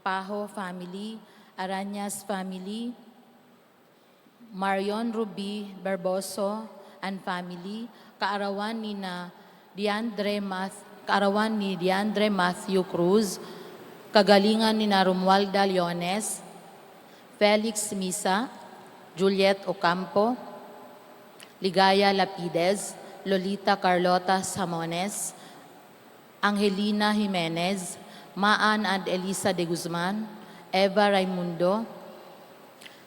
Paho family, Aranyas family, Marion Ruby Barboso and family, kaarawan ni Diandre Matthew Cruz, kagalingan ni na Romualda Leones, Felix Misa, Juliet Ocampo, Ligaya Lapides, Lolita Carlota Samones, Angelina Jimenez, Maan and Elisa de Guzman, Eva Raimundo,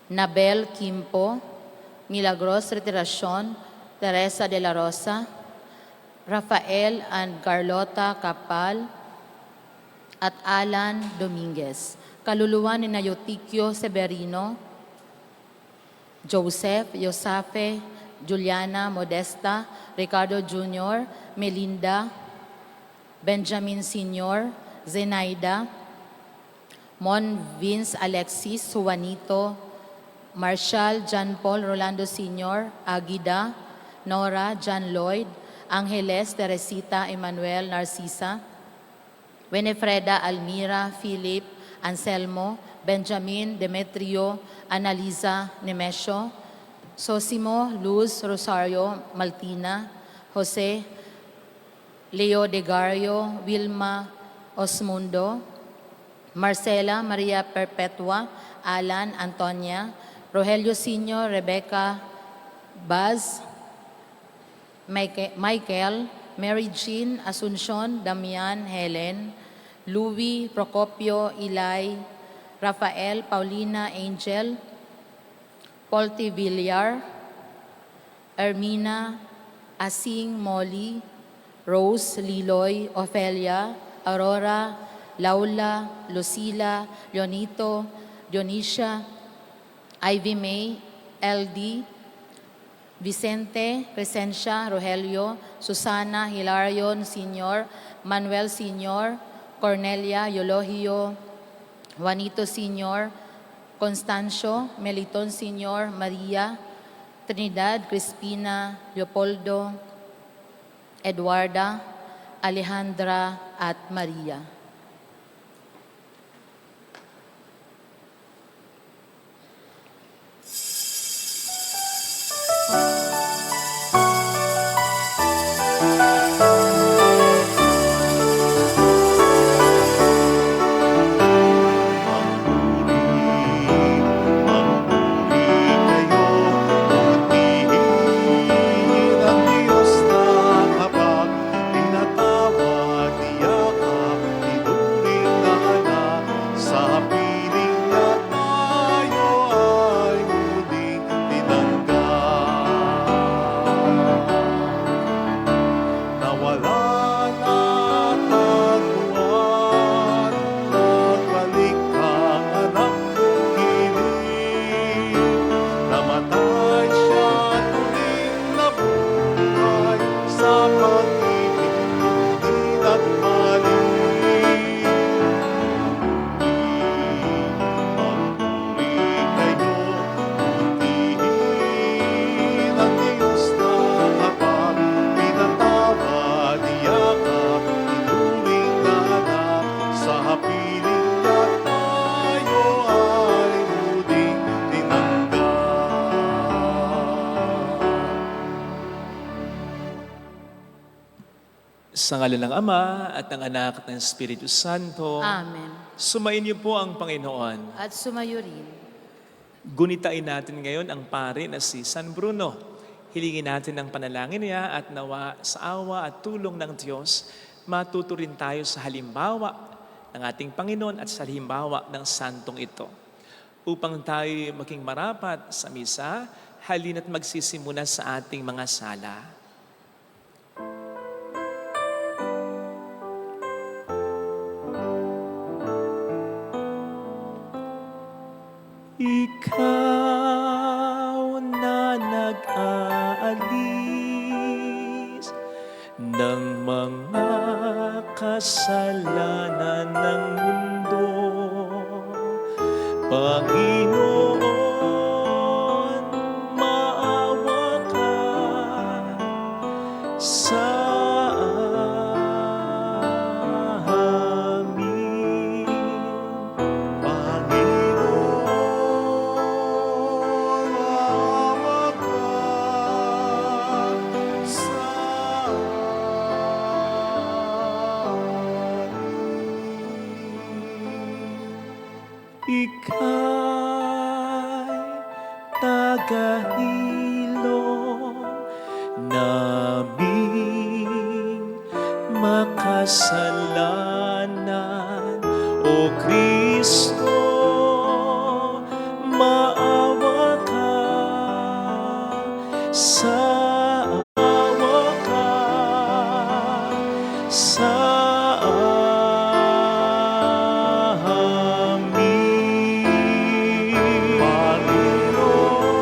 Nabel Kimpo, Milagros Retiracion, Teresa de la Rosa, Rafael and Carlota Capal, at Alan Dominguez. Kaluluwa ni Nayotikyo Severino, Joseph, Yosafe, Juliana Modesta, Ricardo Jr., Melinda, Benjamin Sr., Zenaida, Mon Vince Alexis, Juanito, Marshall, John Paul, Rolando Sr., Agida, Nora, John Lloyd, Angeles, Teresita, Emmanuel, Narcisa, Winifreda, Almira, Philip, Anselmo, Benjamin, Demetrio, Analiza, Nemesio, Sosimo, Luz, Rosario, Maltina, Jose, Leo Degario, Wilma Osmundo, Marcela, Maria Perpetua, Alan, Antonia, Rogelio Sr., Rebecca, Baz, Michael, Mary Jean, Asuncion, Damian, Helen, Louie, Procopio, Eli, Rafael, Paulina, Angel, Polty Villar, Ermina, Asing, Molly, Rose, Liloy, Ofelia, Aurora, Laula, Lucila, Leonito, Dionisia, Ivy May, LD, Vicente, Crescencia, Rogelio, Susana, Hilarion Sr., Manuel Sr., Cornelia, Eulogio, Juanito Sr., Constancio, Meliton Sr., Maria, Trinidad, Crispina, Leopoldo, Eduarda, Alejandra, at Maria. Sa ngalan ng Ama at ng Anak at ng Espiritu Santo. Amen. Sumayin niyo po ang Panginoon. At sumayo rin. Gunitain natin ngayon ang pari na si San Bruno. Hilingin natin ang panalangin niya at nawa sa awa at tulong ng Diyos, matuto rin tayo sa halimbawa ng ating Panginoon at sa halimbawa ng santong ito. Upang tayo maging marapat sa misa, halina't magsisimula sa ating mga sala. Ikaw na nag-aalis ng mga kasalanan ng mundo, Panginoon, maawa ka sa amin. dahilo naming makasalanan. O Kristo, maawa ka sa sa amin. Panginoon,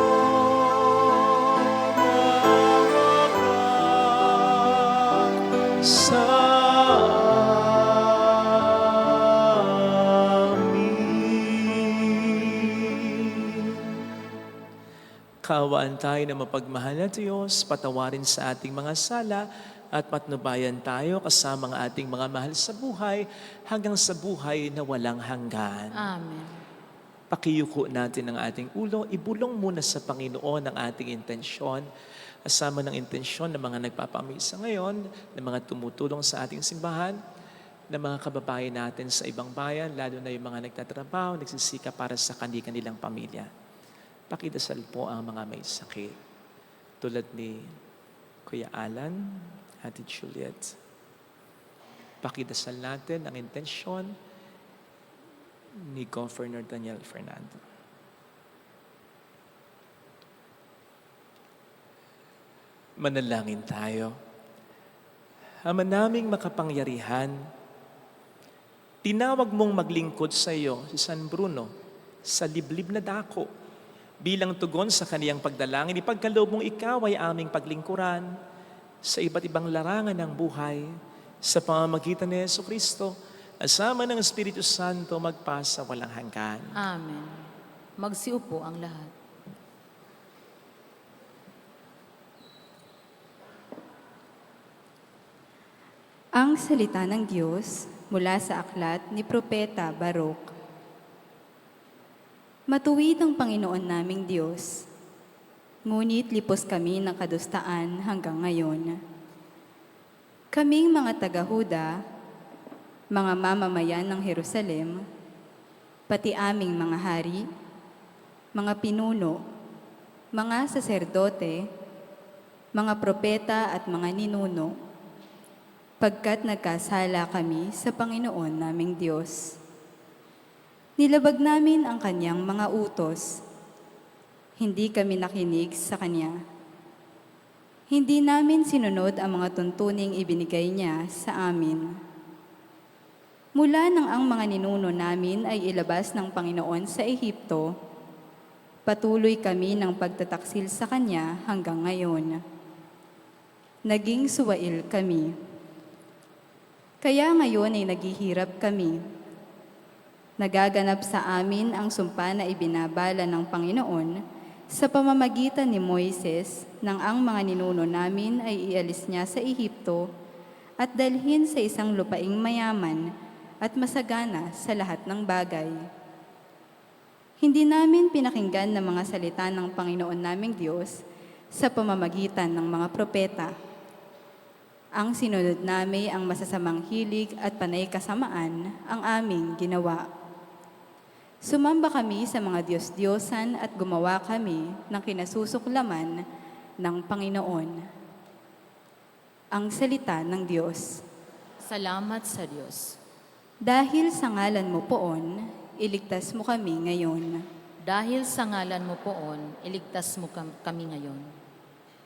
maawa ka sa amin. Kaawaan tayo na mapagmahal na Diyos, patawarin sa ating mga sala, at patnubayan tayo kasama ang ating mga mahal sa buhay hanggang sa buhay na walang hanggan. Amen. Pakiyuko natin ang ating ulo, ibulong muna sa Panginoon ang ating intensyon, kasama ng intensyon ng mga nagpapamisa ngayon, ng mga tumutulong sa ating simbahan, ng mga kababayan natin sa ibang bayan, lalo na yung mga nagtatrabaho, nagsisika para sa kanilang pamilya. Pakidasal po ang mga may sakit, tulad ni Kuya Alan, Ate Juliet. Pakidasal natin ang intensyon ni Governor Daniel Fernando. Manalangin tayo. Ama naming makapangyarihan, tinawag mong maglingkod sa iyo si San Bruno sa liblib na dako. Bilang tugon sa kaniyang pagdalangin, ipagkaloob mong ikaw ay aming paglingkuran sa iba't ibang larangan ng buhay, sa pamamagitan ni Jesucristo, asama ng Espiritu Santo, magpasa walang hanggan. Amen. Magsiupo ang lahat. Ang salita ng Diyos mula sa aklat ni Propeta Baruch. Matuwid ang Panginoon naming Diyos, ngunit lipos kami ng kadustaan hanggang ngayon. Kaming mga taga-Huda, mga mamamayan ng Jerusalem, pati aming mga hari, mga pinuno, mga saserdote, mga propeta at mga ninuno, pagkat nagkasala kami sa Panginoon naming Diyos. Nilabag namin ang kanyang mga utos. Hindi kami nakinig sa kanya. Hindi namin sinunod ang mga tuntuning ibinigay niya sa amin. Mula nang ang mga ninuno namin ay ilabas ng Panginoon sa Ehipto, patuloy kami ng pagtataksil sa kanya hanggang ngayon. Naging suwail kami. Kaya ngayon ay naghihirap kami. Nagaganap sa amin ang sumpa na ibinabala ng Panginoon sa pamamagitan ni Moises nang ang mga ninuno namin ay ialis niya sa Ehipto at dalhin sa isang lupaing mayaman at masagana sa lahat ng bagay. Hindi namin pinakinggan ng mga salita ng Panginoon naming Diyos sa pamamagitan ng mga propeta. Ang sinunod namin ang masasamang hilig at panay kasamaan ang aming ginawa. Sumamba kami sa mga Diyos-Diyosan at gumawa kami ng kinasusuklaman ng Panginoon. Ang salita ng Diyos. Salamat sa Diyos. Dahil sa ngalan mo poon, iligtas mo kami ngayon. Dahil sa ngalan mo poon, iligtas mo kami ngayon.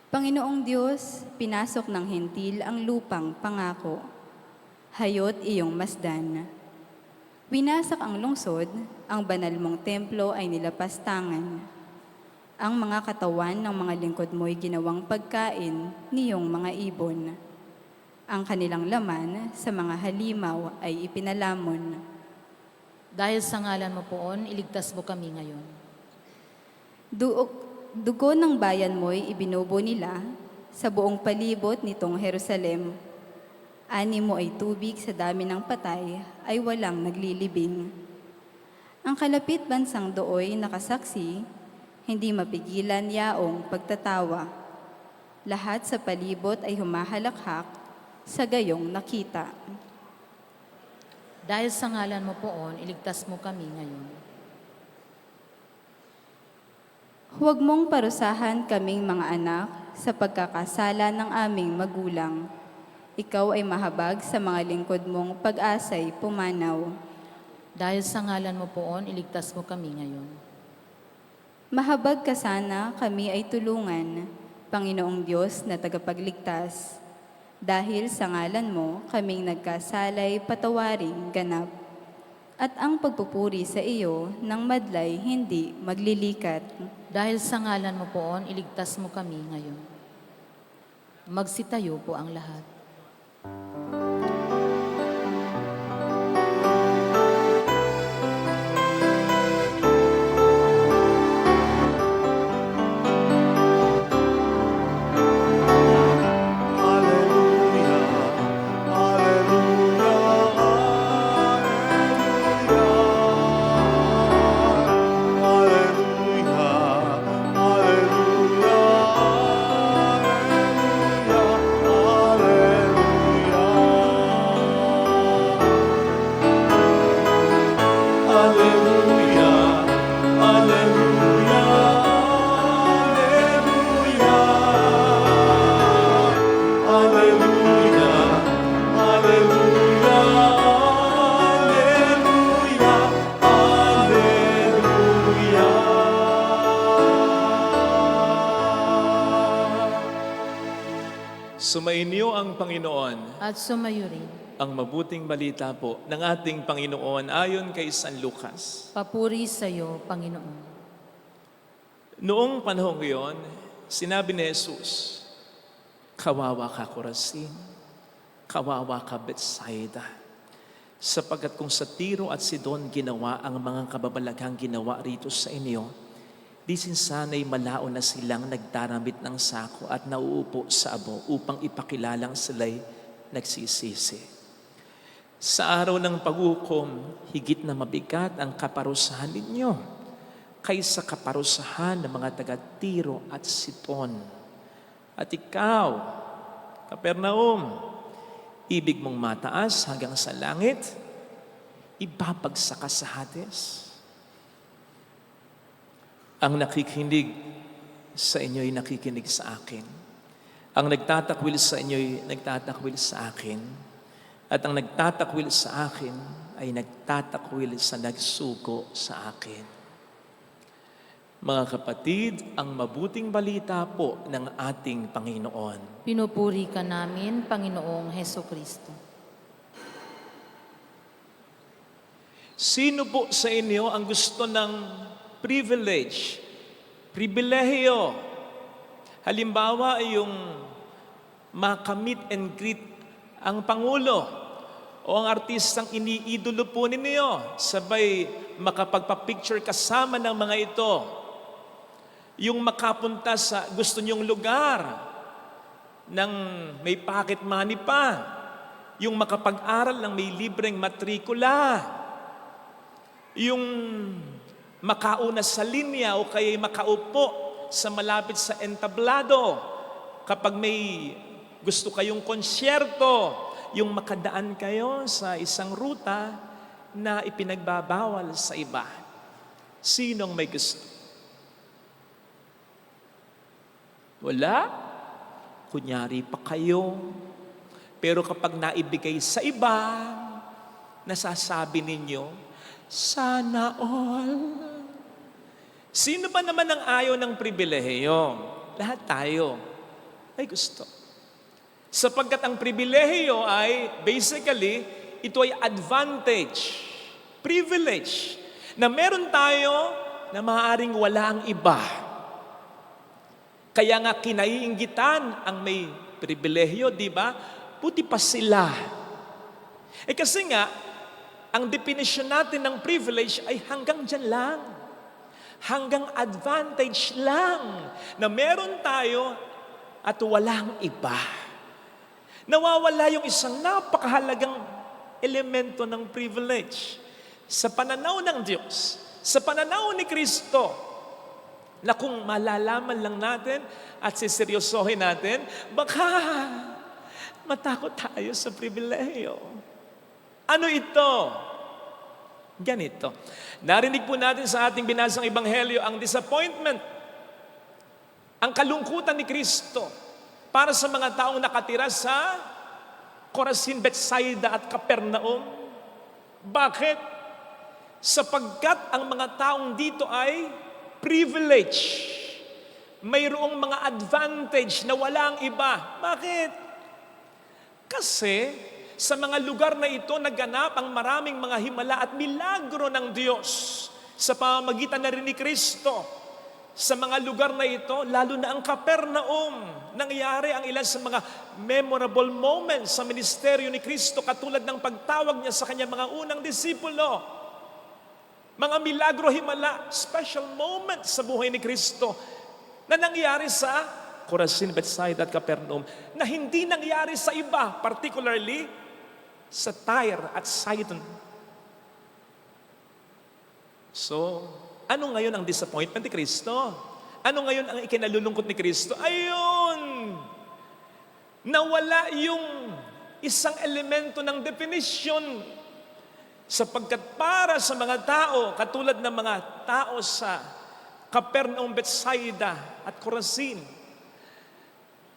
Panginoong Diyos, pinasok ng hentil ang lupang pangako. Hayot iyong masdan. Winasak ang lungsod, ang banal mong templo ay nilapastangan. Ang mga katawan ng mga lingkod mo'y ginawang pagkain niyong mga ibon. Ang kanilang laman sa mga halimaw ay ipinalamon. Dahil sa ngalan mo poon, iligtas mo kami ngayon. Dugo ng bayan mo'y ibinubo nila sa buong palibot nitong Jerusalem. Ani mo ay tubig sa dami ng patay ay walang naglilibing. Ang kalapit bansang dooy nakasaksi, hindi mapigilan yaong pagtatawa. Lahat sa palibot ay humahalakhak sa gayong nakita. Dahil sa ngalan mo poon, iligtas mo kami ngayon. Huwag mong parusahan kaming mga anak sa pagkakasala ng aming magulang. Ikaw ay mahabag sa mga lingkod mong pag-asay pumanaw. Dahil sa ngalan mo poon, iligtas mo kami ngayon. Mahabag ka sana kami ay tulungan, Panginoong Diyos na tagapagligtas. Dahil sa ngalan mo, kaming nagkasalay patawaring ganap. At ang pagpupuri sa iyo ng madlay hindi maglilikat. Dahil sa ngalan mo poon, iligtas mo kami ngayon. Magsitayo po ang lahat. Sumainyo ang Panginoon. At sumayo rin. Ang mabuting balita po ng ating Panginoon ayon kay San Lucas. Papuri sa iyo, Panginoon. Noong panahong iyon, sinabi ni Jesus, "Kawawa ka, Corazin, kawawa ka, Bethsaida, sapagkat kung sa Tiro at Sidon ginawa ang mga kababalaghang ginawa rito sa inyo, di sana'y malao na silang nagtaramit ng sako at nauupo sa abo upang ipakilalang sila'y nagsisisi. Sa araw ng paghukom, higit na mabigat ang kaparusahan ninyo kaysa kaparusahan ng mga taga-Tiro at Sidon. At ikaw, Kapernaum, ibig mong mataas hanggang sa langit, ibabagsak ka sa Hades. Ang nakikinig sa inyo'y nakikinig sa akin. Ang nagtatakwil sa inyo'y nagtatakwil sa akin. At ang nagtatakwil sa akin ay nagtatakwil sa nagsugo sa akin." Mga kapatid, ang mabuting balita po ng ating Panginoon. Pinupuri ka namin, Panginoong Heso Kristo. Sino po sa inyo ang gusto ng pribilehiyo? Halimbawa, yung makamit and greet ang Pangulo o ang artistang iniidolo po ninyo, sabay makapagpa-picture kasama ng mga ito. Yung makapunta sa gusto nyong lugar ng may pocket money pa. Yung makapag-aral ng may libreng matrikula. Yung makauna sa linya o kaya makaupo sa malapit sa entablado kapag may gusto kayong konsyerto, yung makadaan kayo sa isang ruta na ipinagbabawal sa iba. Sinong may gusto? Wala? Kunyari pa kayo. Pero kapag naibigay sa iba, nasasabi ninyo, sana all. Sino ba naman ang ayaw ng pribilehiyo? Lahat tayo ay gusto. Sapagkat ang pribilehiyo ay basically, ito ay advantage, privilege, na meron tayo na maaaring wala ang iba. Kaya nga kinaiinggitan ang may pribilehiyo, di ba? Buti pa sila. Kasi nga, ang definition natin ng privilege ay hanggang dyan lang. Hanggang advantage lang na meron tayo at walang iba. Nawawala yung isang napakahalagang elemento ng privilege. Sa pananaw ng Diyos, sa pananaw ni Kristo, na kung malalaman lang natin at siseryosohin natin, baka matakot tayo sa pribilehiyo. Ano ito? Ganito. Narinig po natin sa ating binasang ebanghelyo ang disappointment ang kalungkutan ni Kristo para sa mga taong nakatira sa Corazin, Bethsaida at Capernaum. Bakit? Sapagkat ang mga taong dito ay privilege. Mayroong mga advantage na walang iba. Bakit? Kasi sa mga lugar na ito naganap ang maraming mga himala at milagro ng Diyos sa pamamagitan na rin ni Kristo. Sa mga lugar na ito, lalo na ang Capernaum, nangyari ang ilan sa mga memorable moments sa ministeryo ni Kristo, katulad ng pagtawag niya sa kanyang mga unang disipulo. Mga milagro, himala, special moments sa buhay ni Kristo na nangyari sa Corazin, Bethsaida at Capernaum, na hindi nangyari sa iba, particularly sa Tyre at Sidon. So, ano ngayon ang disappointment ni Kristo? Ano ngayon ang ikinalulungkot ni Kristo? Ayun! Nawala yung isang elemento ng definition. Sapagkat para sa mga tao, katulad ng mga tao sa Capernaum, Bethsaida at Corazin,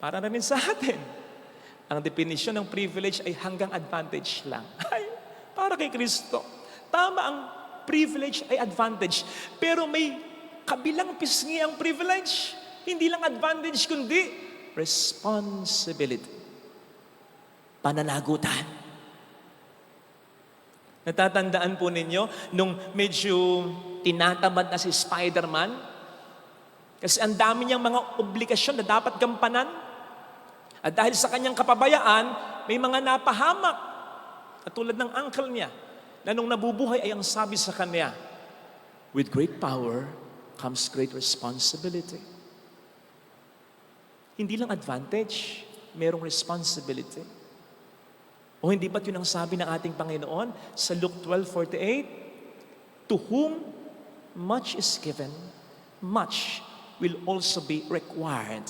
para na rin sa atin, ang definition ng privilege ay hanggang advantage lang. Ay, para kay Kristo, tama ang privilege ay advantage. Pero may kabilang pisngi ang privilege. Hindi lang advantage, kundi responsibility. Pananagutan. Natatandaan po ninyo, nung medyo tinatamad na si Spider-Man, kasi ang dami niyang mga obligasyon na dapat gampanan. At dahil sa kanyang kapabayaan, may mga napahamak. At tulad ng uncle niya, na nung nabubuhay ay ang sabi sa kanya, with great power comes great responsibility. Hindi lang advantage, merong responsibility. O hindi ba't yun ang sabi ng ating Panginoon sa Luke 12:48? To whom much is given, much will also be required.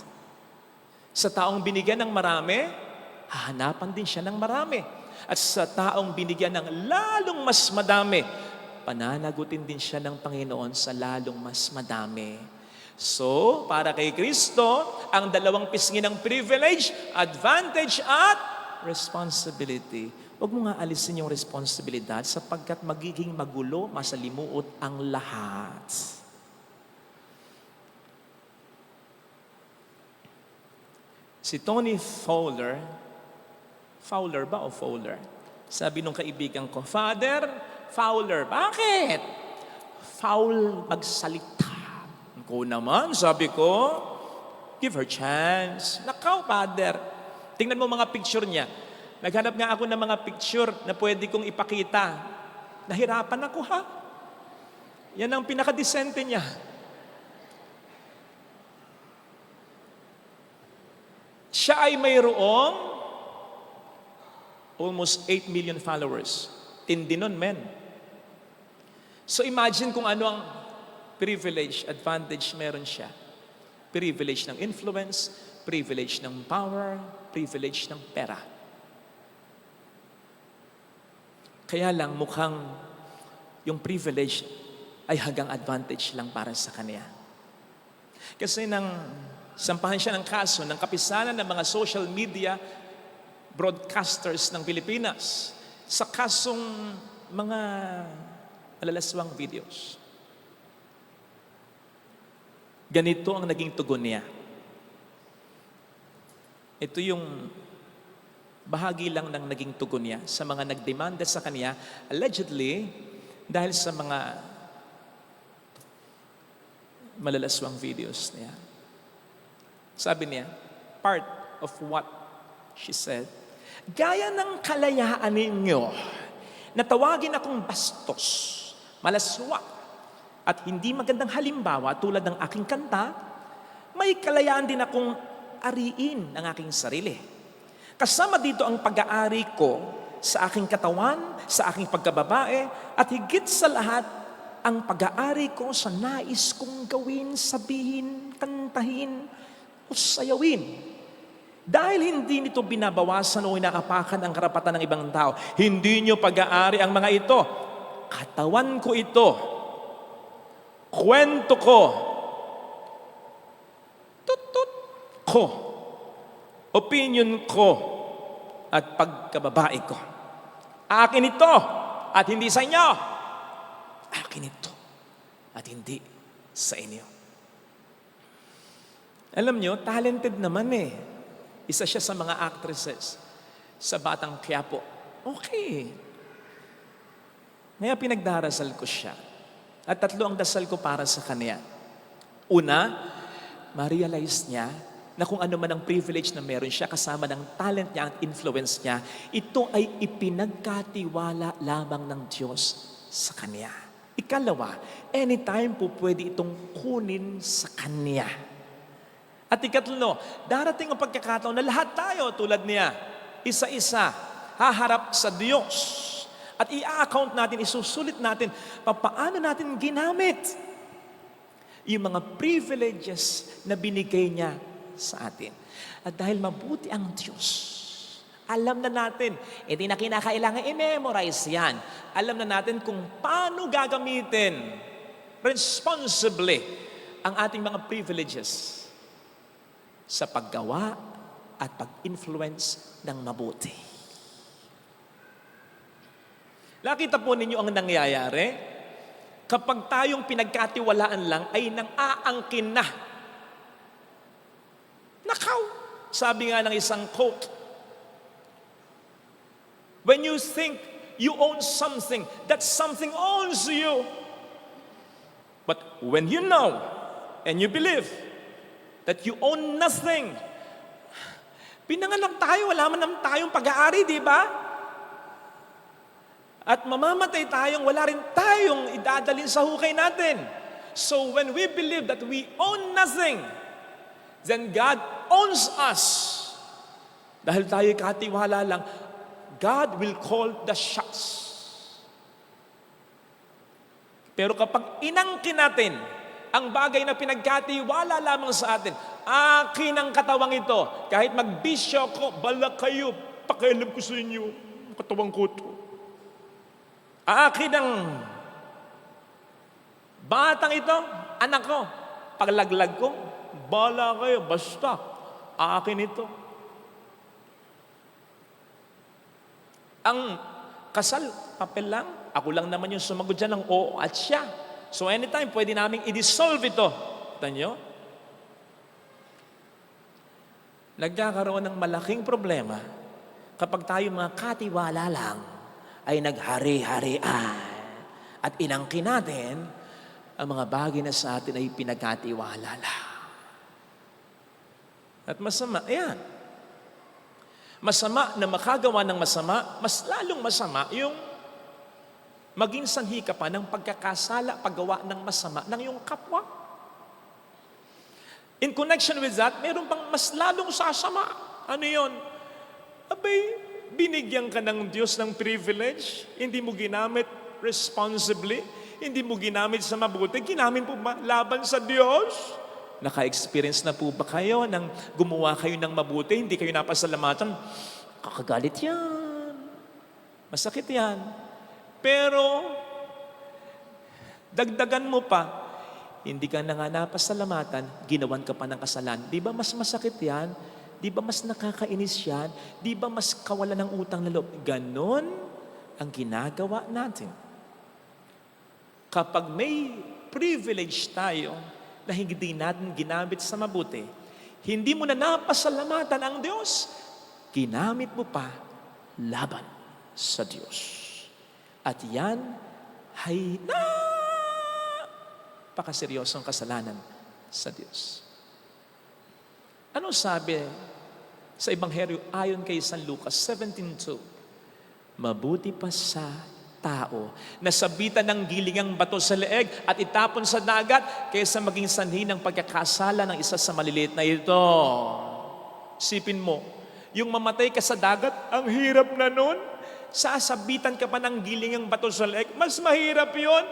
Sa taong binigyan ng marami, hahanapan din siya ng marami. At sa taong binigyan ng lalong mas madami, pananagutin din siya ng Panginoon sa lalong mas madami. So, para kay Kristo, ang dalawang pisngi ng privilege, advantage at responsibility. Huwag mo nga alisin yung responsibilidad sapagkat magiging magulo, masalimuot ang lahat. Si Tony Fowler ba o Fowler? Sabi nung kaibigan ko, Father Fowler, bakit? Foul magsalita. Ko naman, sabi ko, give her chance. Nakaw, Father. Tingnan mo mga picture niya. Naghanap nga ako ng mga picture na pwede kong ipakita. Nahirapan ako, ha? Yan ang pinakadesente niya. Siya ay mayroong almost 8 million followers. Tindi nun, men. So imagine kung ano ang privilege, advantage meron siya. Privilege ng influence, privilege ng power, privilege ng pera. Kaya lang mukhang yung privilege ay hanggang advantage lang para sa kanya. Kasi nang sampahan siya ng kaso ng kapisanan ng mga social media broadcasters ng Pilipinas sa kasong mga malalaswang videos. Ganito ang naging tugon niya. Ito yung bahagi lang ng naging tugon niya sa mga nagdemanda sa kanya, allegedly, dahil sa mga malalaswang videos niya. Sabi niya, part of what she said, gaya ng kalayaan ninyo na tawagin akong bastos, malaswa, at hindi magandang halimbawa tulad ng aking kanta, may kalayaan din akong ariin ang aking sarili. Kasama dito ang pag-aari ko sa aking katawan, sa aking pagkababae, at higit sa lahat, ang pag-aari ko sa nais kong gawin, sabihin, kantahin, o sayawin. Dahil hindi nito binabawasan o inaapakan ang karapatan ng ibang tao, hindi nyo pag-aari ang mga ito. Katawan ko ito. Kwento ko. ko, opinion ko, at pagkababae ko. Akin ito at hindi sa inyo. Akin ito at hindi sa inyo. Alam nyo, talented naman eh. Isa siya sa mga actresses sa Batang Quiapo. Okay. Kaya pinagdarasal ko siya. At 3 ang dasal ko para sa kanya. Una, ma-realize niya na kung ano man ang privilege na meron siya kasama ng talent niya at influence niya, ito ay ipinagkatiwala lamang ng Diyos sa kanya. Ikalawa, anytime po pwede itong kunin sa kanya. At ikatlo, darating ang pagkakataon na lahat tayo tulad niya, isa-isa, haharap sa Diyos. At i-account natin, isusulit natin, paano natin ginamit yung mga privileges na binigay niya sa atin. At dahil mabuti ang Diyos, alam na natin, hindi na kinakailangan i-memorize yan. Alam na natin kung paano gagamitin responsibly ang ating mga privileges sa paggawa at pag-influence ng mabuti. Nakita po ninyo ang nangyayari? Kapag tayong pinagkatiwalaan lang ay nang-aangkin na. Nakaw! Sabi nga ng isang quote, when you think you own something, that something owns you. But when you know and you believe that you own nothing, pinanganak tayo, wala man naman tayong pag-aari, di ba? At mamamatay tayong wala rin tayong idadalin sa hukay natin. So when we believe that we own nothing, then God owns us. Dahil tayo katiwala lang, God will call the shots. Pero kapag inangkin natin ang bagay na pinagkatiwala lamang sa atin, akin ang katawang ito. Kahit magbisyo ko, bala kayo, pakialam ko sa inyo, katawang ko ito. Akin ang batang ito, anak ko, paglaglag ko, bala kayo, basta, akin ito. Ang kasal, papel lang. Ako lang naman yung sumagot dyan ng oo at siya. So anytime, pwede namin i-dissolve ito. Tanyo? Nagkakaroon ng malaking problema kapag tayo mga katiwala lang ay naghari-harian at inangkin natin ang mga bagay na sa atin ay pinagkatiwala lang. At masama, ayan. Masama na makagawa ng masama, mas lalong masama yung maging sanhi ka pa ng pagkakasala, paggawa ng masama ng iyong kapwa. In connection with that, meron pang mas lalong sasama. Ano yun? Abay, binigyan ka ng Diyos ng privilege, hindi mo ginamit responsibly, hindi mo ginamit sa mabuti, ginamit po ba laban sa Diyos? Naka-experience na po ba kayo nang gumawa kayo ng mabuti, hindi kayo napasalamatan? Kakagalit yan. Masakit yan. Pero, dagdagan mo pa, hindi ka na nga napasalamatan, ginawan ka pa ng kasalan. Di ba mas masakit yan? Di ba mas nakakainis yan? Di ba mas kawalan ng utang na loob? Ganon ang ginagawa natin. Kapag may privilege tayo, na hindi natin ginamit sa mabuti, hindi mo na napasalamatan ang Diyos, ginamit mo pa laban sa Diyos. At yan ay napakaseryosong kasalanan sa Diyos. Ano sabi sa Ebanghelyo ayon kay San Lucas 17:2? Mabuti pa sa tao na sabitan ng gilingang bato sa leeg at itapon sa dagat kaysa maging sanhi ng pagkakasala ng isa sa maliliit na ito. Sipin mo, yung mamatay ka sa dagat, ang hirap na nun. Sasabitan ka pa ng gilingang bato sa leeg, mas mahirap yon.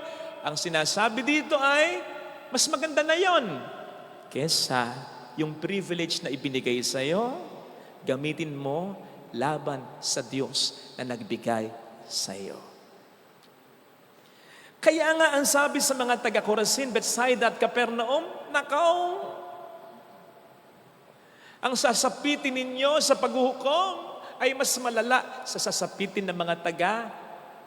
Ang sinasabi dito ay, mas maganda na yon kaysa yung privilege na ibinigay sa iyo, gamitin mo laban sa Diyos na nagbigay sa iyo. Kaya nga ang sabi sa mga taga-Corazin, Bethsaida at Capernaum, nakaw, Ang sasapitin ninyo sa paghuhukom ay mas malala sa sasapitin ng mga taga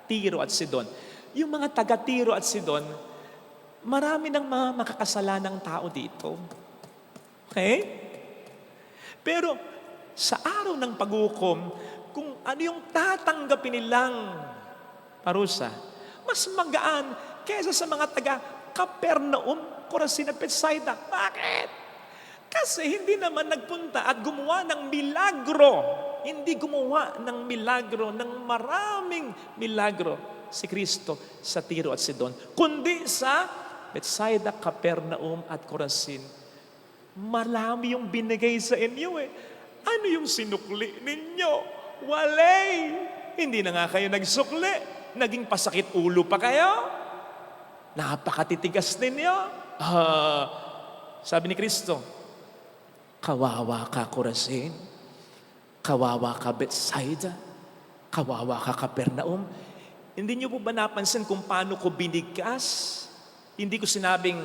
Tiro at Sidon. Yung mga taga Tiro at Sidon, marami ng mga makakasalanang tao dito. Okay? Pero sa araw ng paghuhukom, kung ano yung tatanggapin nilang parusa, mas magaan kaysa sa mga taga Capernaum, Corazon at Bethsaida. Bakit? Kasi hindi naman nagpunta at gumawa ng milagro. Hindi gumawa ng milagro, ng maraming milagro si Kristo sa Tiro at Sidon, kundi sa Bethsaida, Capernaum at Corazon. Marami yung binigay sa inyo eh. Ano yung sinukli ninyo? Walay! Hindi na nga kayo nagsukli. Naging pasakit ulo pa kayo. Napakatitigas ninyo. Sabi ni Kristo, kawawa ka Corazon, kawawa ka Bethsaida, kawawa ka Capernaum. Hindi niyo po ba napansin kung paano ko binigkas? Hindi ko sinabing,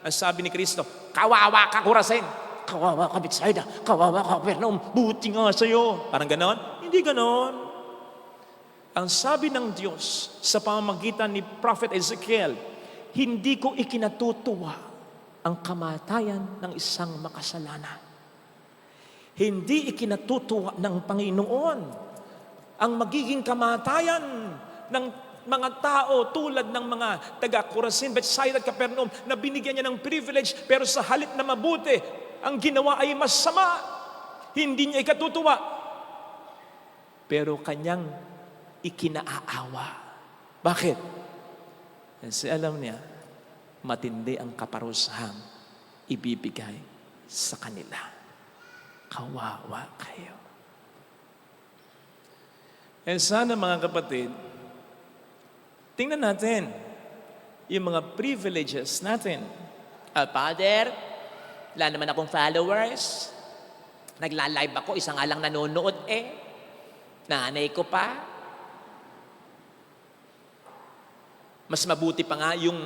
sabi ni Kristo, kawawa ka Corazon, kawawa ka Bethsaida, kawawa ka Capernaum, buti nga sa'yo. Parang ganon? Hindi ganon. Ang sabi ng Diyos sa pamamagitan ni Prophet Ezekiel, hindi ko ikinatutuwa ang kamatayan ng isang makasalanan. Hindi ikinatutuwa ng Panginoon ang magiging kamatayan ng mga tao tulad ng mga taga Corazon, Bethsaida at Capernaum na binigyan niya ng privilege pero sa halip na mabuti, ang ginawa ay masama. Hindi niya ikatutuwa. Pero kanyang ikinaawa. Bakit? Kasi alam niya, matindi ang kaparusahang ibibigay sa kanila. Kawawa kayo. And sana mga kapatid, tingnan natin yung mga privileges natin. Father, wala naman akong followers. Nagla-live ako, isa nga lang nanonood eh. Nanay ko pa. Mas mabuti pa nga yung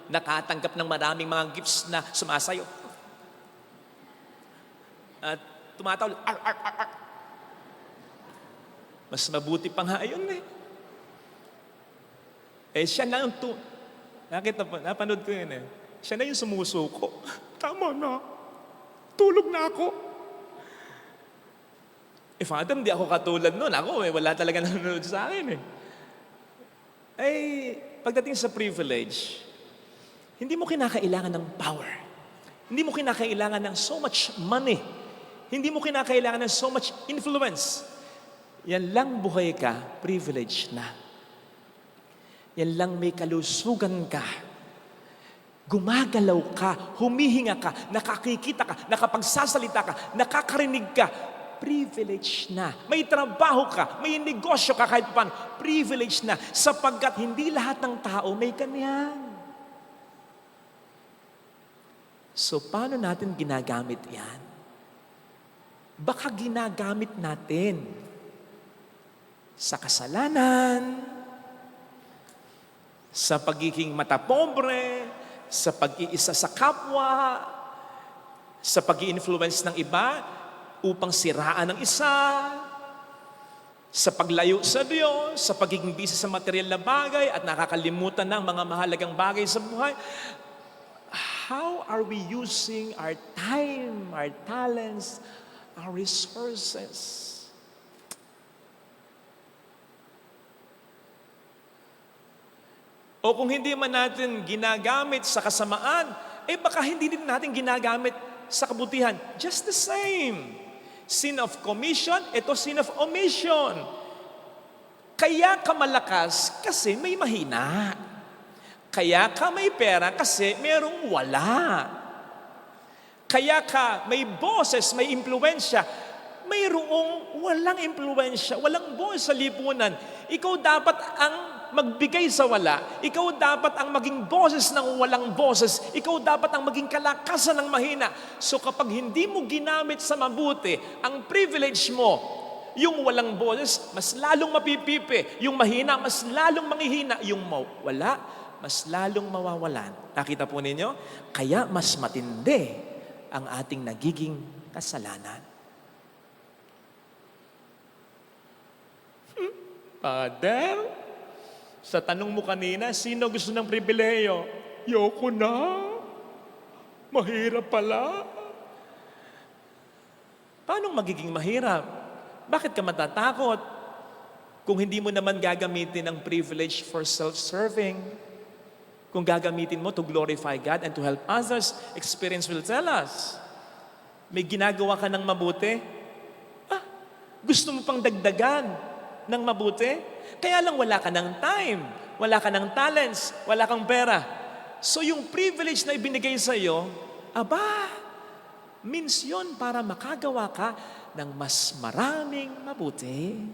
nakatanggap ng maraming mga gifts na sumasayo. At tumataw, ar, ar, ar, ar. Mas mabuti pa nga yun eh. Siya na yung napanood ko yun eh. Siya na yung sumusuko. Tama na. Tulog na ako. Father, hindi ako katulad nun. Ako wala talaga nanonood sa akin eh. Pagdating sa privilege, hindi mo kinakailangan ng power. Hindi mo kinakailangan ng so much money. Hindi mo kinakailangan ng so much influence. Yan lang buhay ka, privilege na. Yan lang may kalusugan ka. Gumagalaw ka, humihinga ka, nakakikita ka, nakapagsasalita ka, nakakarinig ka, privilege na. May trabaho ka, may negosyo ka kahit paano, privilege na. Sapagkat hindi lahat ng tao may kanyan. So, paano natin ginagamit yan? Baka ginagamit natin sa kasalanan, sa pagiging matapobre, sa pag-iisa sa kapwa, sa pag-i-influence ng iba upang siraan ng isa, sa paglayo sa Diyos, sa pagiging busy sa material na bagay at nakakalimutan ng mga mahalagang bagay sa buhay. How are we using our time, our talents, our resources? O kung hindi man natin ginagamit sa kasamaan, baka hindi din natin ginagamit sa kabutihan. Just the same. Sin of commission, ito sin of omission. Kaya ka malakas kasi may mahina. Kaya ka may pera kasi merong wala. Kaya ka may boses, may impluensya. Mayroong walang impluensya, walang boses sa lipunan. Ikaw dapat ang magbigay sa wala. Ikaw dapat ang maging boses ng walang boses. Ikaw dapat ang maging kalakasan ng mahina. So kapag hindi mo ginamit sa mabuti, ang privilege mo, yung walang boses, mas lalong mapipipi. Yung mahina, mas lalong manghihina. Yung wala, mas lalong mawawalan. Nakita po ninyo? Kaya mas matindi ang ating nagiging kasalanan. Father, sa tanong mo kanina, sino gusto ng pribileyo? Yoko na. Mahirap pala. Paano magiging mahirap? Bakit ka matatakot? Kung hindi mo naman gagamitin ang privilege for self-serving, kung gagamitin mo to glorify God and to help others, experience will tell us. May ginagawa ka ng mabuti? Gusto mo pang dagdagan ng mabuti? Kaya lang wala ka ng time, wala ka ng talents, wala kang pera. So yung privilege na ibinigay sa iyo, means yun para makagawa ka ng mas maraming mabuti.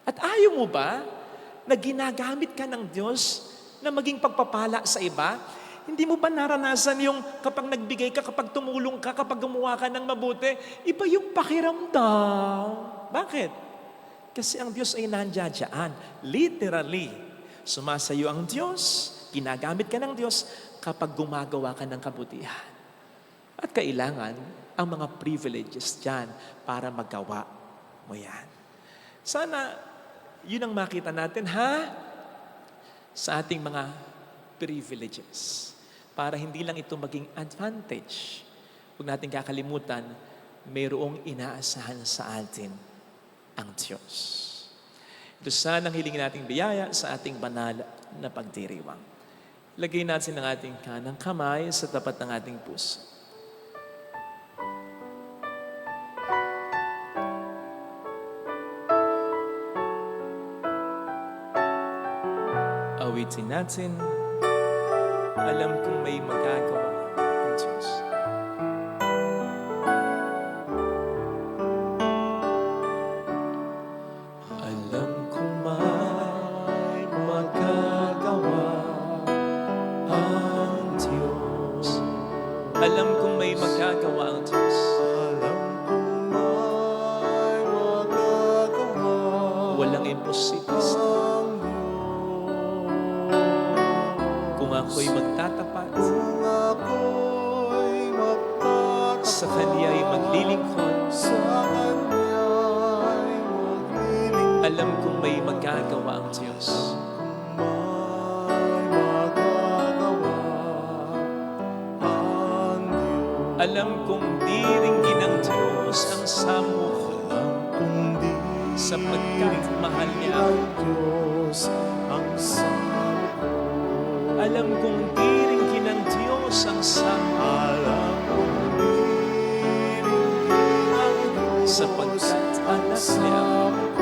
At ayaw mo ba na ginagamit ka ng Diyos na maging pagpapala sa iba? Hindi mo ba naranasan yung kapag nagbigay ka, kapag tumulong ka, kapag gumawa ka ng mabuti, iba yung pakiramdam. Bakit? Kasi ang Diyos ay nandiyan. Literally, sumasayo ang Diyos, ginagamit ka ng Diyos kapag gumagawa ka ng kabutihan. At kailangan ang mga privileges dyan para magawa mo yan. Sana yun ang makita natin, sa ating mga privileges. Para hindi lang ito maging advantage. Huwag natin kakalimutan, mayroong inaasahan sa atin ang Diyos. Ito sana ang hilingin nating biyaya sa ating banal na pagdiriwang. Lagay natin ang ating kanang kamay sa tapat ng ating puso. Awitin natin, alam kong may magagawa ang Diyos. Alam kong may magagawa ang Diyos. Alam kong may magagawa ang Diyos. Walang imposible sa kung ako'y magtatapat, sa Kanya'y maglilingkod, alam kong may magagawa ang Diyos. Alam kong di ringgin ng Diyos ang samukol, sapagkat mahal niya ako. Alam kong di ringgin ng Diyos ang samukol, sapagkat anak niya ako.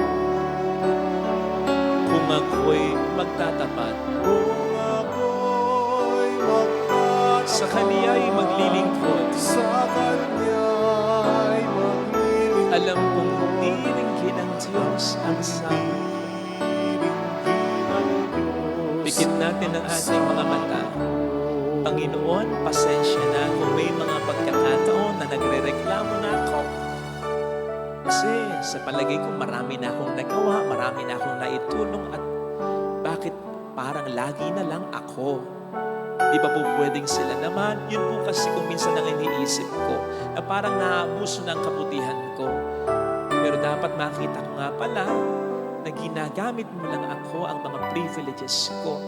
Kung ako'y magtatapat, sa Kaniya'y maglilingkod, alam kong di ringgin ng Diyos ang samukol. Pikit natin ang ating mga mata. Panginoon, pasensya na kung may mga pagkakataon na nagre-reklamo na ako. Kasi sa palagay ko marami na akong nagawa, marami na akong naitulong at bakit parang lagi na lang ako? Di ba po pwedeng sila naman? Yun po kasi kung minsan ang iniisip ko na parang naabuso ng kabutihan ko. Pero dapat makita ko nga pala na ginagamit mo lang ako ang mga privileges ko.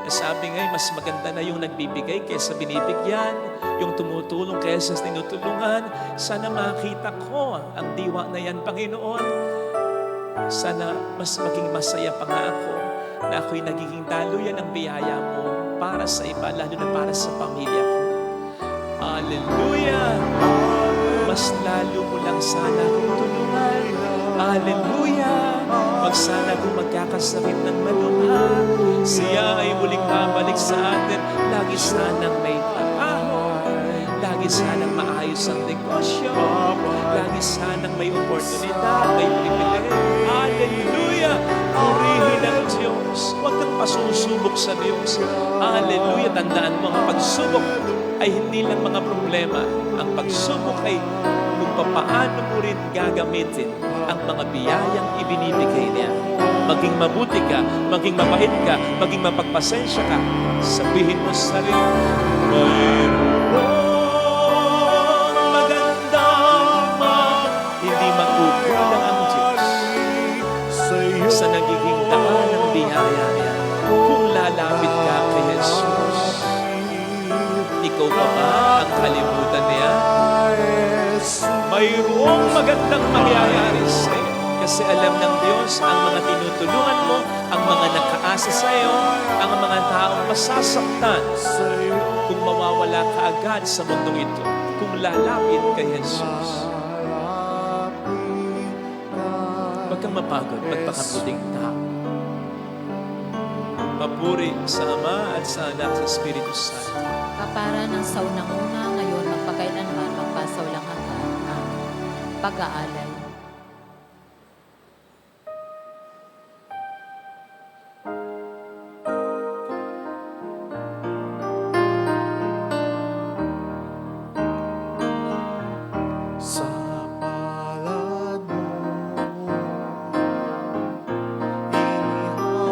Sabi nga, mas maganda na yung nagbibigay kaysa binibigyan, yung tumutulong kaysa tinutulungan. Sana makita ko ang diwa na yan, Panginoon. Sana mas maging masaya pa nga ako na ako'y nagiging daluyan ng biyaya mo para sa iba, lalo na para sa pamilya ko. Hallelujah! Mas lalo mo lang sana akong tulungan. Hallelujah! Magsana kung magkakasakit ng malubha, siya ay muling babalik sa atin. Lagi sanang may trabaho, lagi sanang maayos ang negosyo, lagi sanang may oportunidad, may privilege. Hallelujah! Purihin ang Diyos. Huwag kang pasusubok sa Diyos. Hallelujah! Tandaan mo, ang pagsubok ay hindi lang mga problema. Ang pagsubok ay kung paano mo rin gagamitin ang mga biyayang ibinibigay niya. Maging mabuti ka, maging mabait ka, maging mapagpasensya ka. Sabihin mo sa sarili, mayroong magandang hindi makukulang ang Diyos sa naging pa ba ang kalimutan niya? Mayroong magandang mangyayari sa iyo. Kasi alam ng Diyos ang mga tinutulungan mo, ang mga nakaasa sa iyo, ang mga taong masasaktan. Kung mawawala ka agad sa mundong ito, kung lalapit kay Jesus. Huwag kang mapagod, magpakabuting tao. Papuri sa Ama at sa Anak sa Espiritu Santo. Kapara ng sa unang-una, ngayon, magpakailanman, magpasawalang hanggan. Amen. Pag-aalay. Sa palad mo,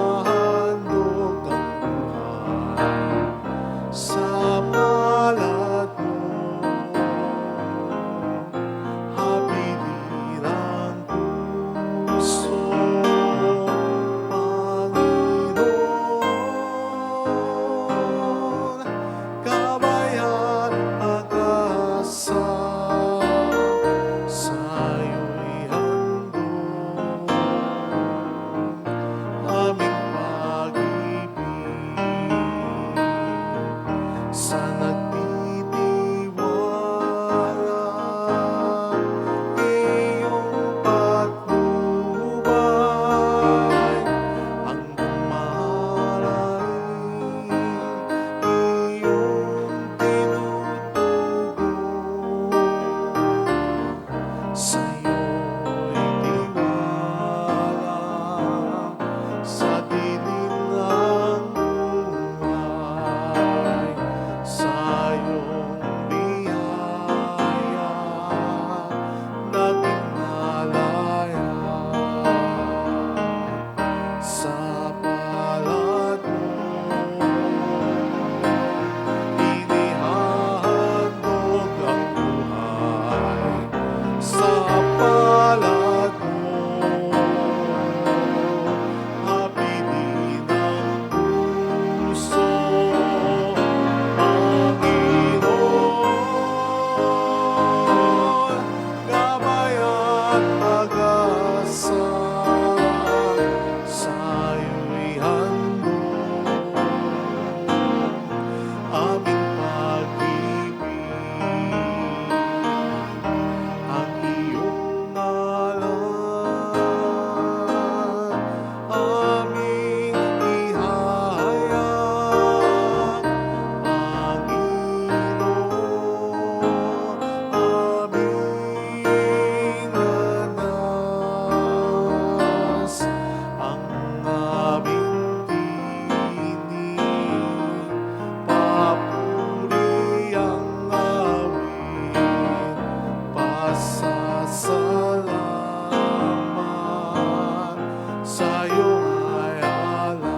inihahandog ang buhay. Sa palad mo, habilin ang puso, Panginoon. Kabayan pag-asa, sa'yo'y handog aming pag-ibig. Sa nagtitiwala, iyong patnubay ang dumaray, iyong tinutugon. Sa'yo'y tiwala, sa dilim ng buhay, sa'yong biyaya, naging malaya. Sa palad mo, inihahandog ang buhay. Sa palad mo, habilin ang puso, Panginoon. Kabayan pag-asa, sa'yo'y handog aming pag-ibig. Ang iyong ngalan aming ihahayag, Panginoon, aming landas. Ang aming tinig, papuri ang awit, pasasalamat sa'yo ay alay.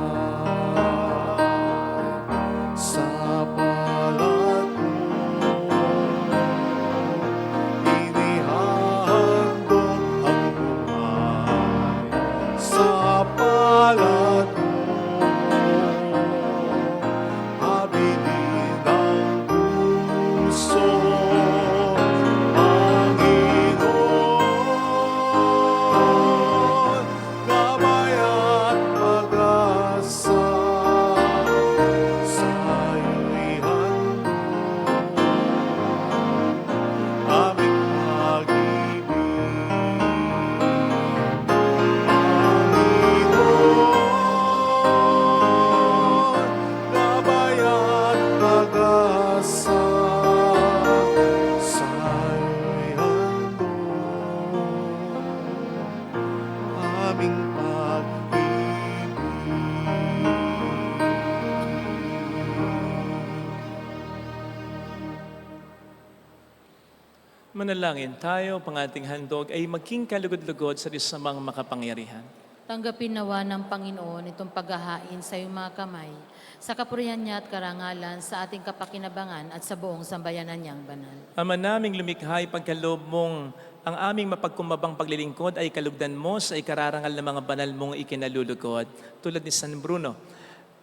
Sa palad mo, inihahandog ang buhay. Sa palad mo, habilin ang puso, Panginoon. Kabayan pag-asa, sa'yo'y handog aming pag-ibig. Panginoon, kabayan pag-asa, sa'yo'y handog aming pag-ibig. Manalangin tayo, pang ating handog ay maging kalugod-lugod sa disamang makapangyarihan. Tanggapin nawa ng Panginoon itong paghahain sa iyong mga kamay, sa kapurihan niya at karangalan, sa ating kapakinabangan at sa buong sambayanan niyang banal. Ama naming lumikha, ipagkaloob mong ang aming mapagkumbabang paglilingkod ay kalugdan mo sa ikararangal ng mga banal mong ikinalulugod, tulad ni San Bruno.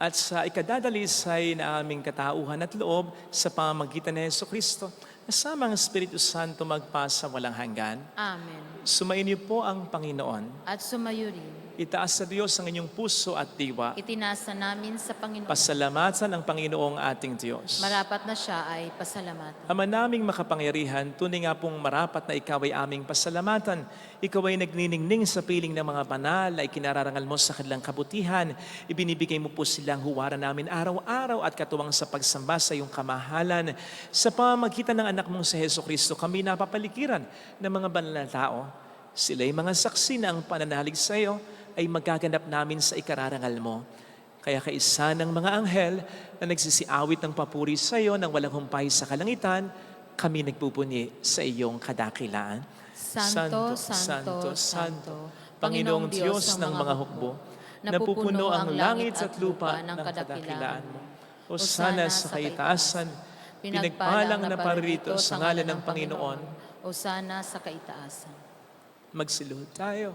at sa ikadadalisay na aming katauhan at loob sa pamamagitan ni Jesucristo, kasama ang Espiritu Santo magpasa walang hanggan. Amen. Sumainyo po ang Panginoon. At sumayo rin. Itaas sa Diyos ang inyong puso at diwa. Itinasa namin sa Panginoon. Pasalamatan ang Panginoong ating Diyos. Marapat na siya ay pasalamatan. Ama naming makapangyarihan, tunay nga pong marapat na ikaw ay aming pasalamatan. Ikaw ay nagniningning sa piling ng mga banal na ikinararangal mo sa kanilang kabutihan. Ibinibigay mo po silang huwaran namin araw-araw at katuwang sa pagsamba sa iyong kamahalan. Sa pamamagitan ng anak mong si Jesucristo, kami napapaligiran ng mga banal na tao. Sila ay mga saksi na ang pananalig sa iyo ay magaganap namin sa ikararangal mo. Kaya kaisa ng mga anghel na nagsisiawit ng papuri sa iyo nang walang humpay sa kalangitan, kami nagpupunyi sa iyong kadakilaan. Santo, Santo, Santo, Panginoong Diyos ng mga hukbo, napupuno ang langit at lupa ng kadakilaan mo. Hosana sa kaitaasan, pinagpalang na paririto sa ngalan ng Panginoon. Hosana sa kaitaasan. Magsiluhod tayo.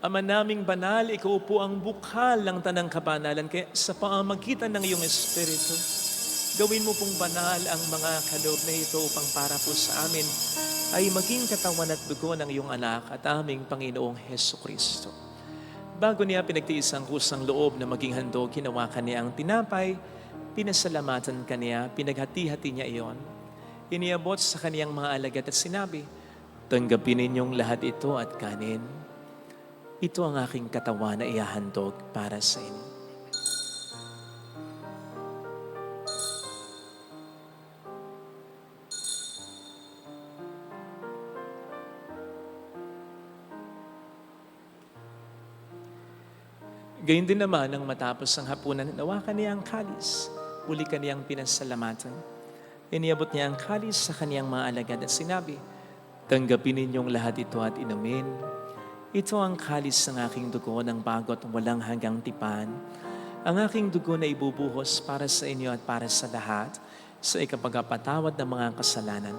Ama naming banal, ikaw po ang bukal ng tanang kabanalan. Kaya sa pamamagitan ng iyong Espiritu, gawin mo pong banal ang mga kaloob na ito upang para po sa amin ay maging katawan at dugo ng iyong anak at aming Panginoong Hesukristo. Bago niya pinagtiis ang kusang loob na maging handog, ginawa kaniya ang tinapay, pinasalamatan kaniya, pinaghati-hati niya iyon. Iniabot sa kaniyang mga alagad at sinabi, tanggapin ninyong lahat ito at kanin. Ito ang aking katawan na ihahandog para sa inyo. Gayun din naman ang matapos ang hapunan, nawakan niya ang kalis. Uli kaniyang pinasalamatan. Iniabot niya ang kalis sa kaniyang mga alagad at sinabi, tanggapin ninyong lahat ito at inumin. Ito ang kalis ng aking dugo ng bago at walang hanggang tipan. Ang aking dugo na ibubuhos para sa inyo at para sa lahat sa ikapagpatawad ng mga kasalanan.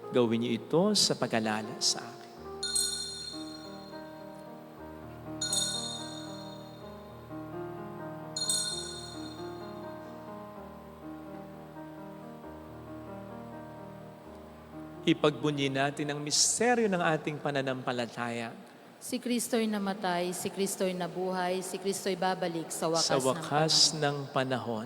Gawin niyo ito sa pag-alala sa akin. Ipagbunyi natin ang misteryo ng ating pananampalataya. Si Kristo'y namatay, si Kristo'y nabuhay, si Kristo'y babalik sa wakas, ng panahon.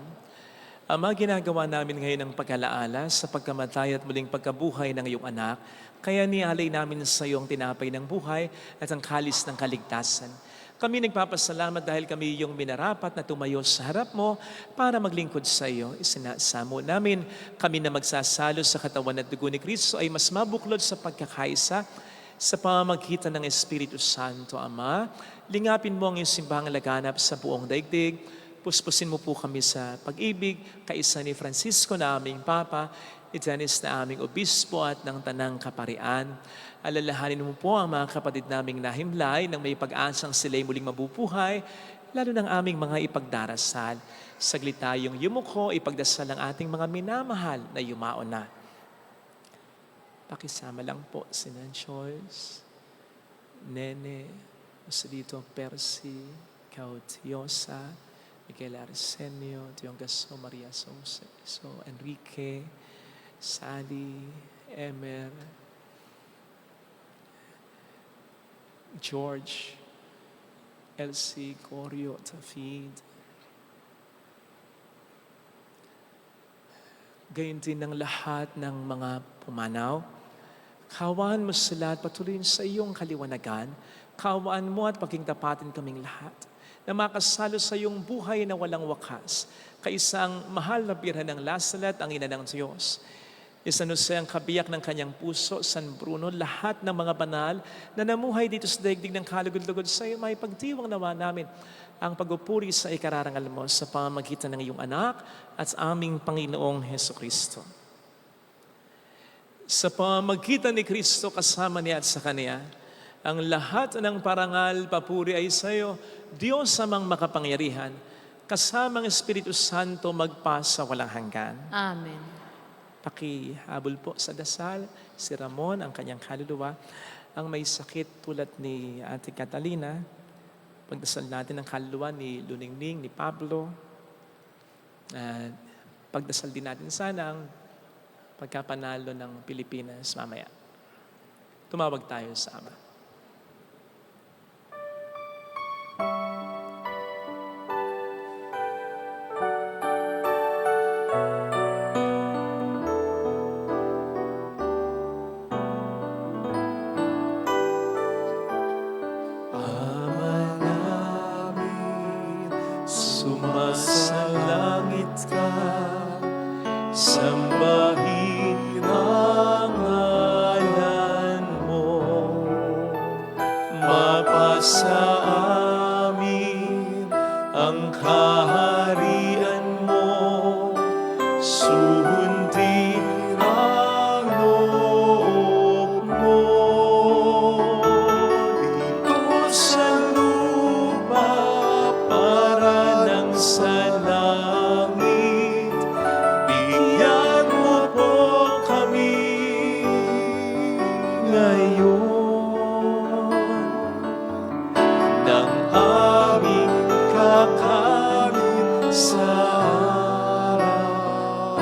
Ama, ginagawa namin ngayon ang pag-alaala sa pagkamatay at muling pagkabuhay ng iyong anak, kaya nialay namin sa iyong tinapay ng buhay at ang kalis ng kaligtasan. Kami nagpapasalamat dahil kami iyong minarapat na tumayo sa harap mo para maglingkod sa iyo. Isinasamo namin kami na magsasalo sa katawan at dugo ni Kristo ay mas mabuklod sa pagkakaisa sa pamamagitan ng Espiritu Santo, Ama. Lingapin mo ang iyong simbahang laganap sa buong daigdig. Puspusin mo po kami sa pag-ibig, kaisa ni Francisco na aming Papa, ni Dennis na aming Obispo at ng Tanang Kaparian. Alalahanin mo po ang mga kapatid naming nahimlay nang may pag-asang sila'y muling mabubuhay, lalo ng aming mga ipagdarasal. Saglit tayong yumuko, ipagdasal ang ating mga minamahal na yumaon na. Pakisama lang po si Nan Choice, Nene, Joselito Percy, Cautiosa, Miguel Arsenio, Diongaso Maria Sose, Enrique, Sally, Emer, George, Elsie, Corio, Tafid. Gayon din ng lahat ng mga pumanaw. Kawaan mo sila at patuloyin sa iyong kaliwanagan. Kawaan mo at pagkingtapatin kaming lahat na makasalo sa iyong buhay na walang wakas. Kaisang mahal na birhen ng Lasalet, ang ina ng Diyos. San Jose ang kabiyak ng kanyang puso, San Bruno, lahat ng mga banal na namuhay dito sa daigdig ng kalugod-lugod sa iyo, may pagdiwang nawa namin ang pagpupuri sa ikararangal mo sa pamamagitan ng iyong anak at sa aming Panginoong Hesukristo. Sa pamamagitan ni Kristo kasama niya at sa Kanya, ang lahat ng parangal, papuri ay sa iyo, Diyos amang makapangyarihan, kasamang Espiritu Santo magpasa walang hanggan. Amen. Pakihabol po sa dasal, si Ramon, ang kanyang kaluluwa, ang may sakit tulad ni Ate Catalina, Pagdasal natin ang kaluluwa ni Luningning, ni Pablo. At pagdasal din natin sana ang pagkapanalo ng Pilipinas mamaya. Tumawag tayo sa Ama. Ama namin, Sumasalangit ka, sambahin ang ngalan mo. Mapasa amin ang kaharian mo, sundin ang loob mo. Dito sa lupa para ng sa langit, bigyan mo po kami ngayon ng aming kakanin sa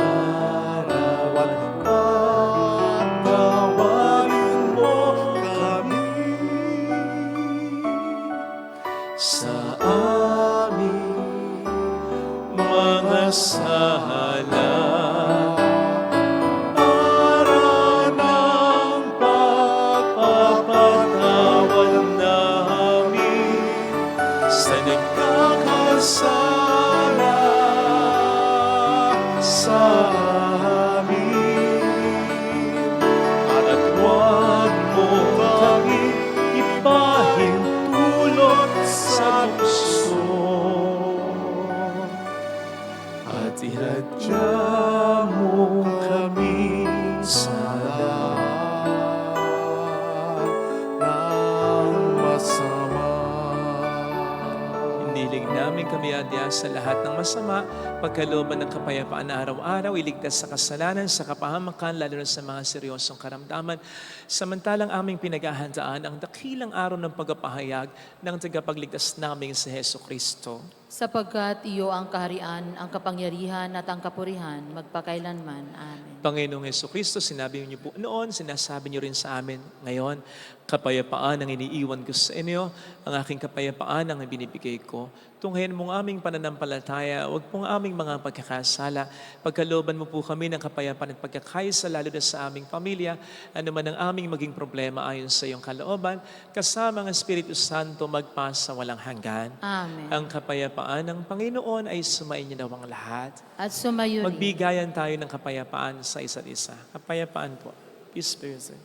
araw-araw. At patawarin mo kami sa aming mga sala, para ng pagpapatawad namin sa nagkakasala sa amin. At huwag mo kami ipahintulot sa tukso, at iradya mo kami sa Iniling namin kami adya sa lahat ng masama, pagkalooban ng kapayapaan na araw-araw, iligtas sa kasalanan, sa kapahamakan, lalo na sa mga seryosong karamdaman. Samantalang aming pinaghahandaan ang dakilang araw ng pagpapahayag ng tagapagligtas namin sa Heso Kristo. Sapagkat iyo ang kaharian, ang kapangyarihan at ang kapurihan, magpakailanman. Amen. Panginoong Heso Kristo, sinabi niyo po noon, sinasabi niyo rin sa amin ngayon, kapayapaan ang iniiwan ko sa inyo, ang aking kapayapaan ang binibigay ko. Tunghayan mong aming pananampalataya, huwag pong aming mga pagkakasala. Pagkalooban mo po kami ng kapayapaan at pagkakaisa, lalo na sa aming pamilya, ano man ang aming maging problema ayon sa iyong kalooban, kasama ang Espiritu Santo magpasa walang hanggan. Amen. Ang kapayapaan ng Panginoon ay sumainyo daw ang lahat. At sumayo rin. Magbigayan tayo ng kapayapaan sa isa't isa. Kapayapaan po. Peace be with you.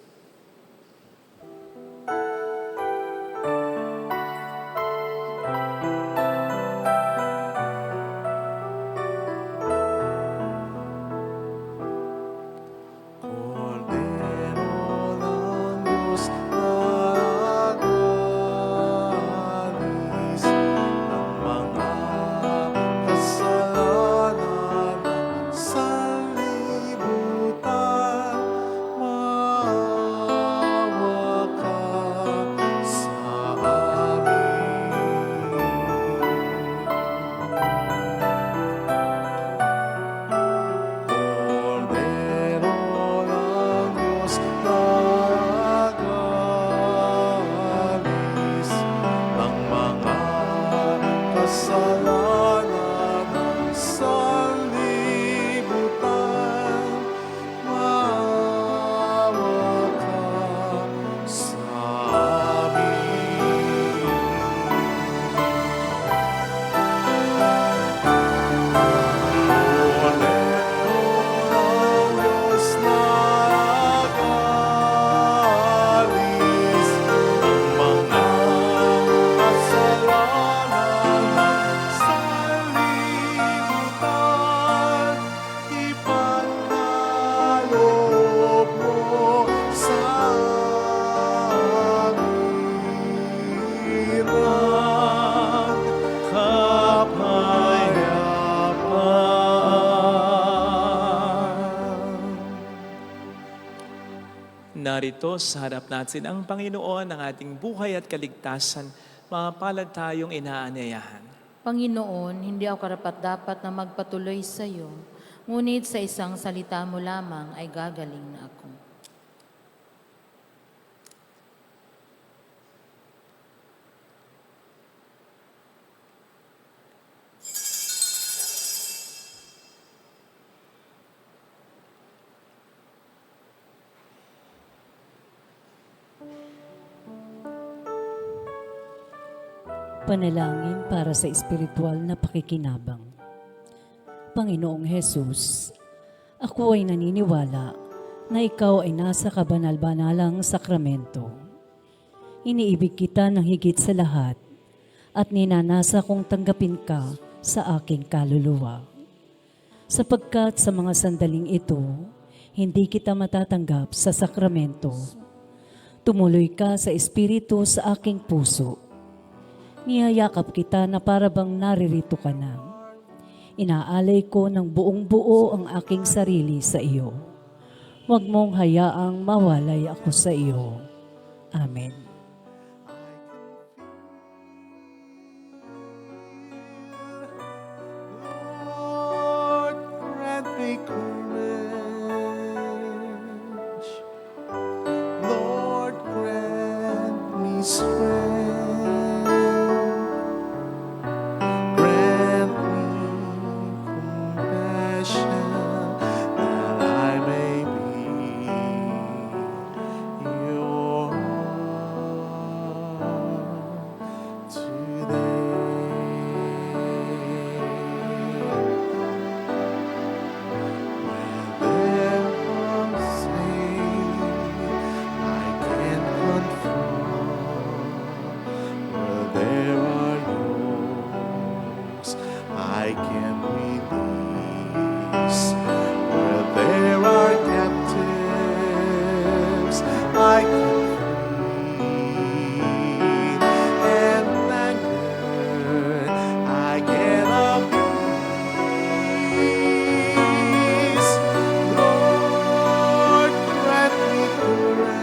Cordero ng Diyos na nagalis ng mga kasalanan ng sanlibutan, maawa ka sa amin. Cordero ng Diyos na nagalis ng mga kasalanan ng sanlibutan, maawa ka sa amin. Cordero ng Diyos na nagalis ng mga kasalanan ng sanlibutan, ipagkaloob mo sa amin ang Narito sa harap natin ang Panginoon, ang ating buhay at kaligtasan. mapalad tayong inaanyayahan. Panginoon, hindi ako karapat-dapat na magpatuloy sa iyo, ngunit sa isang salita mo lamang ay gagaling na ako. Panalangin para sa espiritual na pakikinabang. Panginoong Hesus, ako ay naniniwala na ikaw ay nasa kabanal-banalang sakramento. Iniibig kita ng higit sa lahat at ninanasa kong tanggapin ka sa aking kaluluwa. Sapagkat sa mga sandaling ito, hindi kita matatanggap sa sakramento. Tumuloy ka sa espiritu sa aking puso. Niyayakap kita na para bang naririto ka na. Inaalay ko ng buong buo ang aking sarili sa iyo. Huwag mong hayaang mawalay ako sa iyo. Amen. Lord, grant me courage. Lord, grant me strength. Grant me compassion that I may be your I can release. Where there are captives, I can free. And anchored, I can appease. Lord, grant me courage.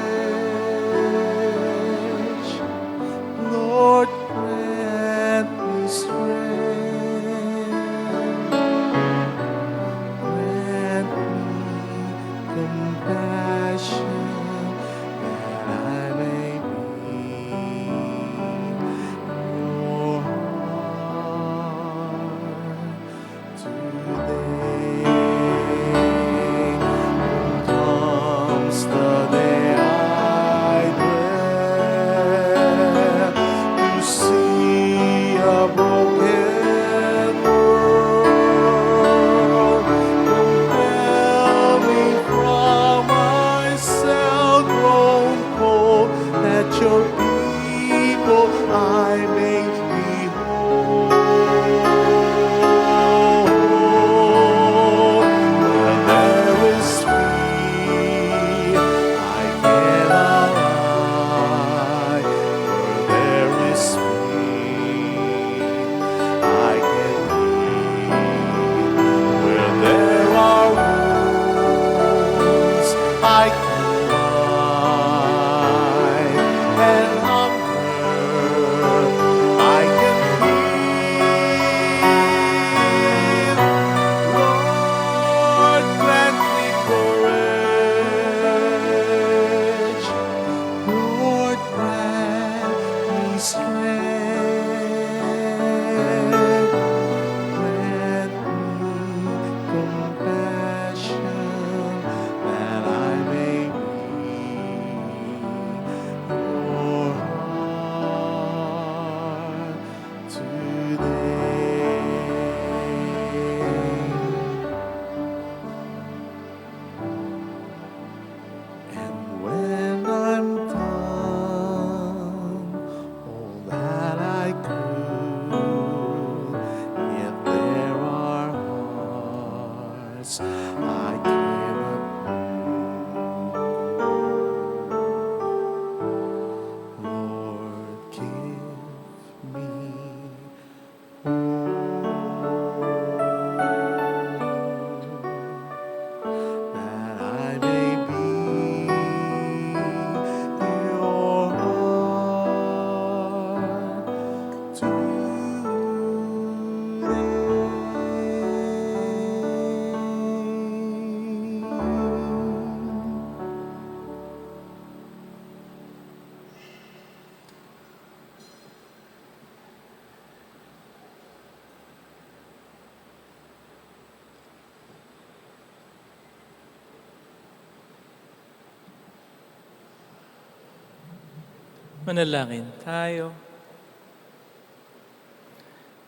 Manalangin tayo.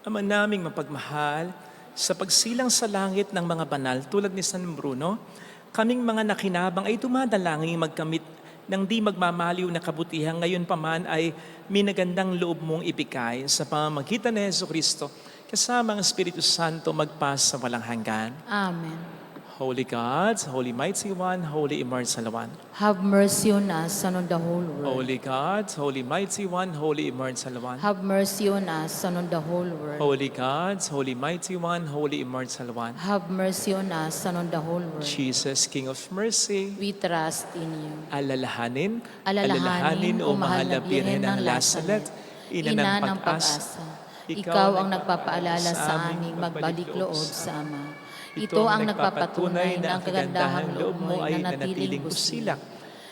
Ama naming mapagmahal, sa pagsilang sa langit ng mga banal tulad ni San Bruno, kaming mga nakinabang ay dumadalangin magkamit ng di magmamaliw na kabutihan. Ngayon pa man ay minagandang loob mong ibigay sa pamamagitan ni Jesucristo kasama ang Espiritu Santo magpas sa walang hanggan. Amen. Holy God, Holy Mighty One, Holy Immortal One. Have mercy on us and on the whole world. Holy God, Holy Mighty One, Holy Immortal One. Have mercy on us and on the whole world. Holy God, Holy Mighty One, Holy Immortal One. Have mercy on us and on the whole world. Jesus, King of Mercy, We trust in you. alalahanin, O mahal na Birhen ng Lasalet, Ina ng pag-asa. Ikaw ang nagpapaalala sa aming magbalik loob sa Ama. Ito ang nagpapatunay na ang kagandahang loob mo ay nanatiling busilak.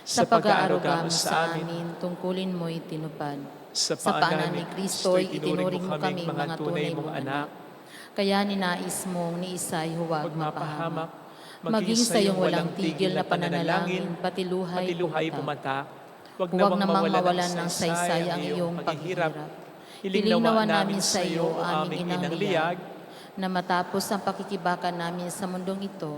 Sa pag-aaruga mo sa amin, tungkulin mo'y tinupad. Sa paanan ni Kristo ay itinuring mo kaming mga tunay mong anak. Kaya ninais mong ni Isay huwag mapahamak. Maging sa iyong walang tigil na pananalangin, pati luhay pumatak. Huwag namang mawalan ng saysay ang iyong paghihirap. Hiling nawa namin sa iyo, aming inang liyag, na matapos ang pakikibakan namin sa mundong ito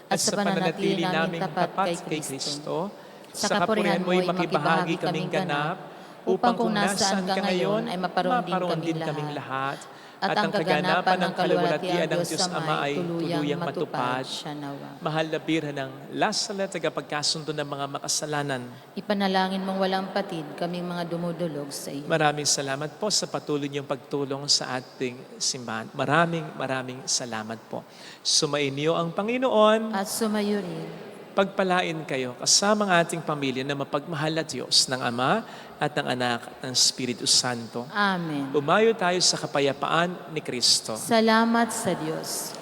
at sa pananatili namin tapat kay Kristo, sa kapurihan mo'y makibahagi kaming ganap, upang kung nasaan ka ngayon ay maparoon din kaming lahat, at ang kaganapan ng kaluwalhatian ng Diyos Ama ay tuluyang matupad. Siya nawa. Mahal na Birhen ng Lasalet, tagapagkasundo ng mga makasalanan. Ipanalangin mong walang patid kaming mga dumudulog sa iyo. Maraming salamat po sa patuloy niyong pagtulong sa ating simbahan. Maraming salamat po. Sumainyo ang Panginoon. At sumayo rin. Pagpalain kayo kasama ng ating pamilya na mapagmahal na Diyos ng Ama at ng Anak at ng Espiritu Santo. Amen. Umayo tayo sa kapayapaan ni Kristo. Salamat sa Diyos.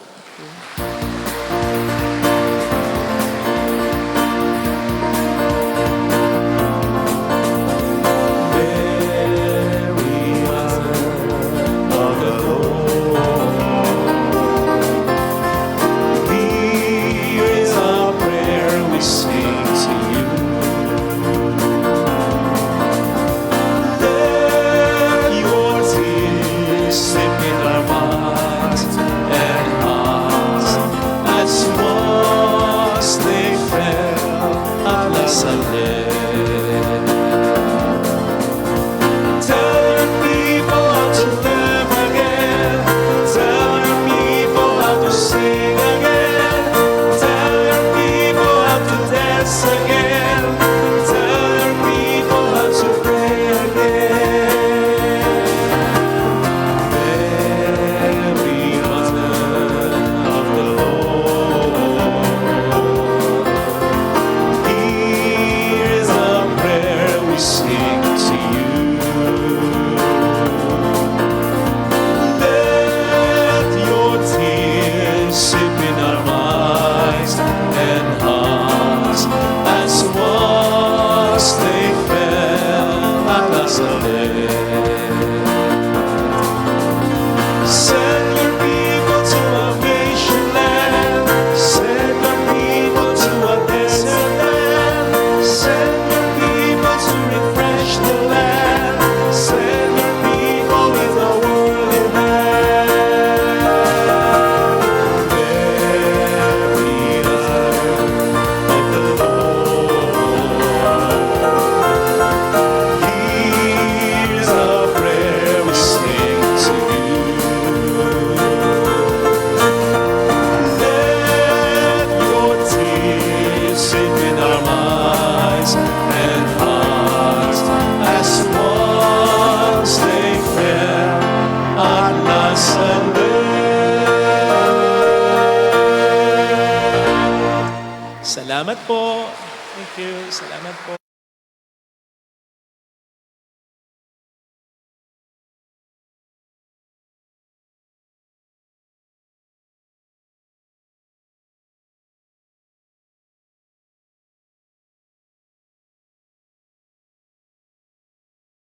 Salamat po. Thank you. Salamat po.